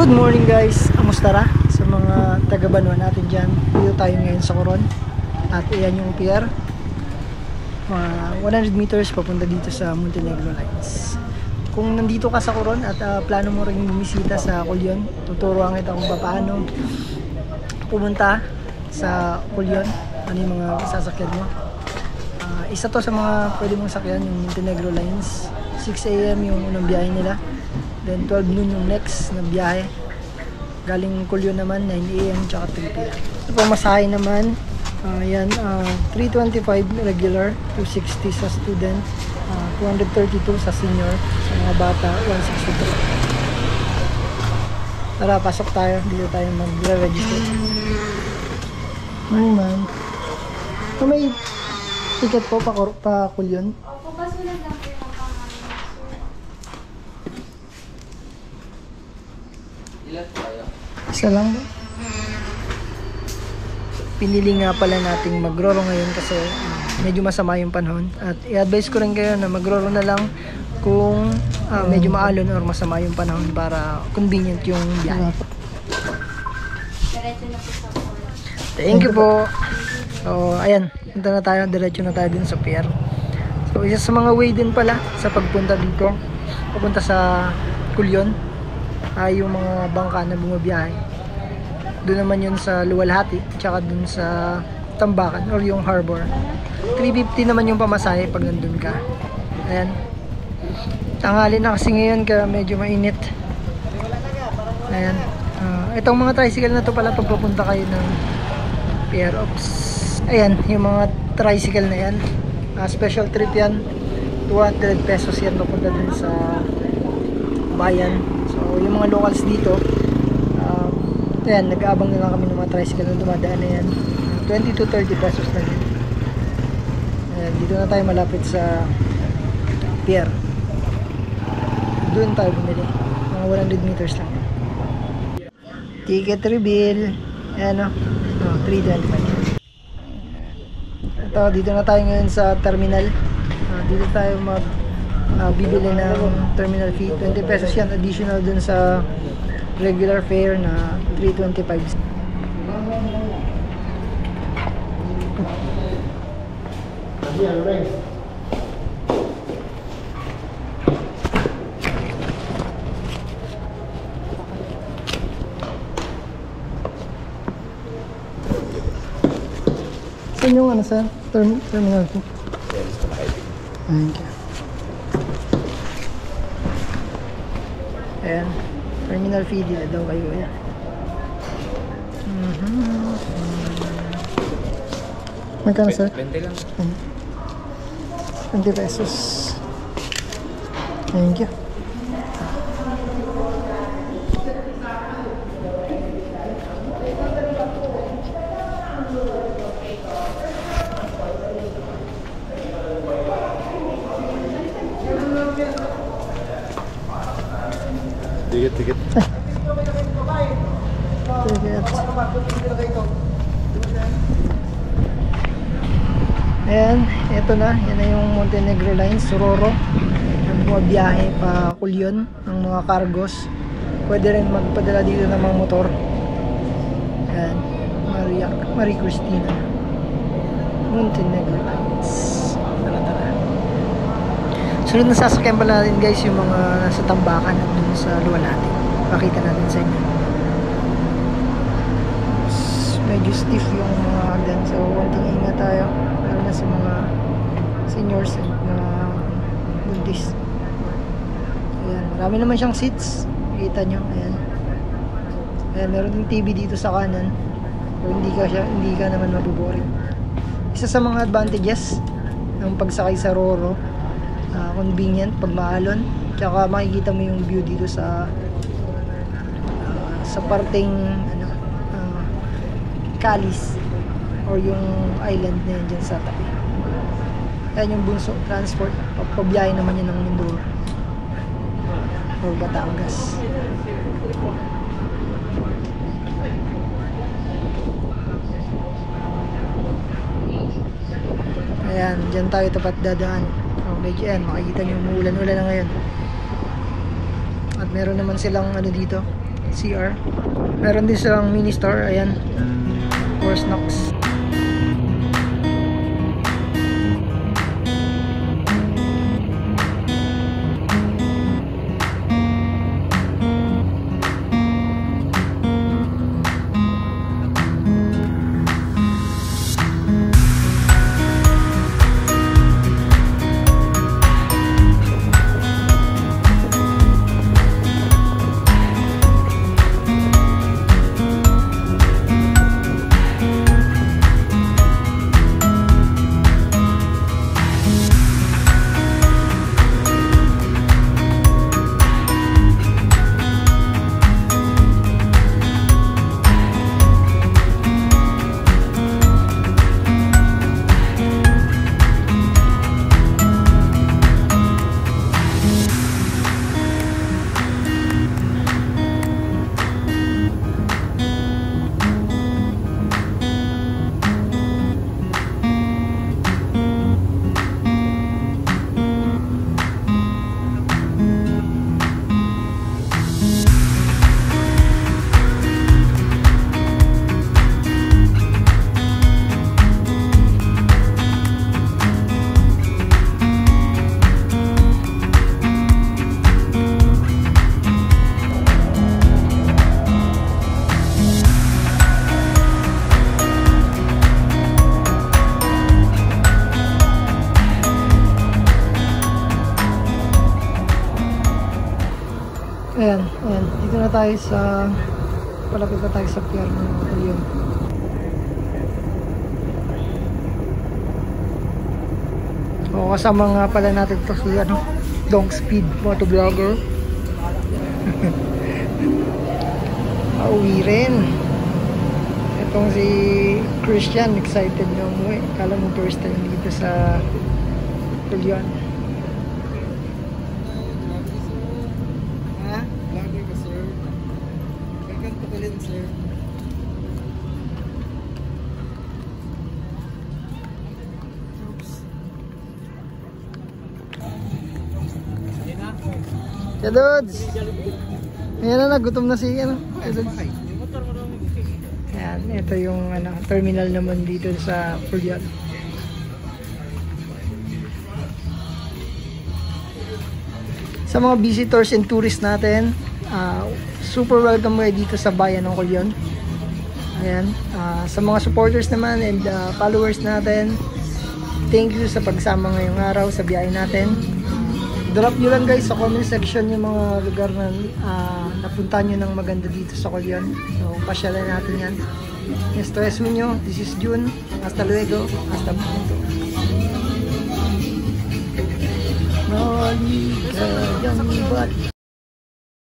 Good morning guys, kamusta ra sa mga taga-Banwa natin dyan. Dito tayo ngayon sa Coron at iyan yung pier, mga 100 meters papunta dito sa Montenegro Lines. Kung nandito ka sa Coron at plano mo rin bumisita sa Culion, tuturuan kita kung paano pumunta sa Culion, ano yung mga sasakyan mo. Isa to sa mga pwede mong sakyan, yung Montenegro Lines. 6 AM yung unang biyahe nila, then 12 noon yung next na biyahe. Galing Culion naman 9 AM tsaka 3 PM. Ito pang masahe naman, yan, 325 regular, 260 sa student, 232 sa senior, sa mga bata 162. Tara, pasok tayo, dito tayo mag-register. Morning ma'am. So, may ticket po pa Culion? Opo, basulan lang po yung Ilan tayo? Isa lang ba? Pinili nga pala nating magroro ngayon kasi medyo masama yung panahon. At i-advise ko rin kayo na magroro na lang kung medyo maalon or masama yung panahon para convenient yung biyahe. diretso na po sa court. Thank you po. So, ayan. Punta na tayo. Diretso na tayo din sa pier. So, isa sa mga way din pala sa pagpunta dito, papunta sa Culion, ay yung mga bangka na bumabiyahe. Doon naman yun sa Luwalhati, tsaka doon sa Tambakan or yung harbor. 350 naman yung pamasahe pag nandun ka. Ayan. Tanghali na kasi ngayon kaya medyo mainit. Ayan. Itong mga tricycle na to pala pag papunta kayo ng pier. Oops. Ayan, yung mga tricycle na yan. Special trip yan. 200 pesos yan papunta dun sa bayan. So, yung mga locals dito, ayan, nag-aabang na lang kami ng mga tricycle na dumadaan na yan. 20 to 30 pesos na din. Ayan, dito na tayo malapit sa pier. Doon tayo bumili. Mga 100 meters lang. Ticket reveal. Ayan o. 325. Ito, dito na tayo ngayon sa terminal. Dito tayo bibili ng terminal fee. 20 pesos yan. Additional dun sa regular fare na 325. Saan yung ano sir? Terminal fee? Thank you. Ayan. Terminal fee dito daw kayo. Ayan. Magkano sir? 20 lang. 20 pesos. Thank you. Ticket. Ayan, ito na. Yan na yung Montenegro Lines, Roro. Ang mga biyahe pa Culion ng mga cargos. Pwede rin magpadala dito ng mga motor. Ayan, Maria Cristina Montenegro Lines. Tara. Sunod na sasakyan pala natin guys yung mga nasa Tambakan at dun sa Luwalhati. Pakita natin sa inyo. Medyo stiff yung mga hagdan, so konting ingat tayo lalo na sa mga seniors at mga buntis. Ayan, marami naman siyang seats, makita nyo. Ayan, meron din TV dito sa kanan, so hindi ka naman mabuboring. Isa sa mga advantages ng pagsakay sa Roro, convenient pag maalon, tsaka makikita mo yung view dito sa parteng Calis or yung island na yan dyan sa tabi. Ayan yung Bunso Transport, pabiyahe naman yan ng Mindoro or Batangas. Ayan, dyan tayo tapat dadaan. Medyo yan, makikita nyo umuulan-ulan na ngayon. At meron naman silang ano dito, CR. Meron din silang mini store. Ayan. Force Knox. Ayan, ayan. Dito na tayo sa palapit na tayo sa pier ng Kulion. O, kasama nga pala natin ito si Dong Speed Motovlogger. Pauwi rin. Itong si Christian, excited na umuwi. Kala mo first time dito sa Kulion. Sir. Oops. Kadudes! Ayan na, nagutom na si Kadudes. Ayan, ito yung terminal naman dito sa Kulion. Sa mga visitors and tourists natin, super welcome kayo dito sa bayan ng Kulion. Ayan. Sa mga supporters naman and followers natin, thank you sa pagsama ngayong araw sa biyahe natin. Drop nyo lang guys sa comment section yung mga lugar na napuntahan nyo ng maganda dito sa Kulion. So, pasyalan natin yan. Esto es Unyo. This is June. Hasta luego. Hasta pronto. Maligayang bati.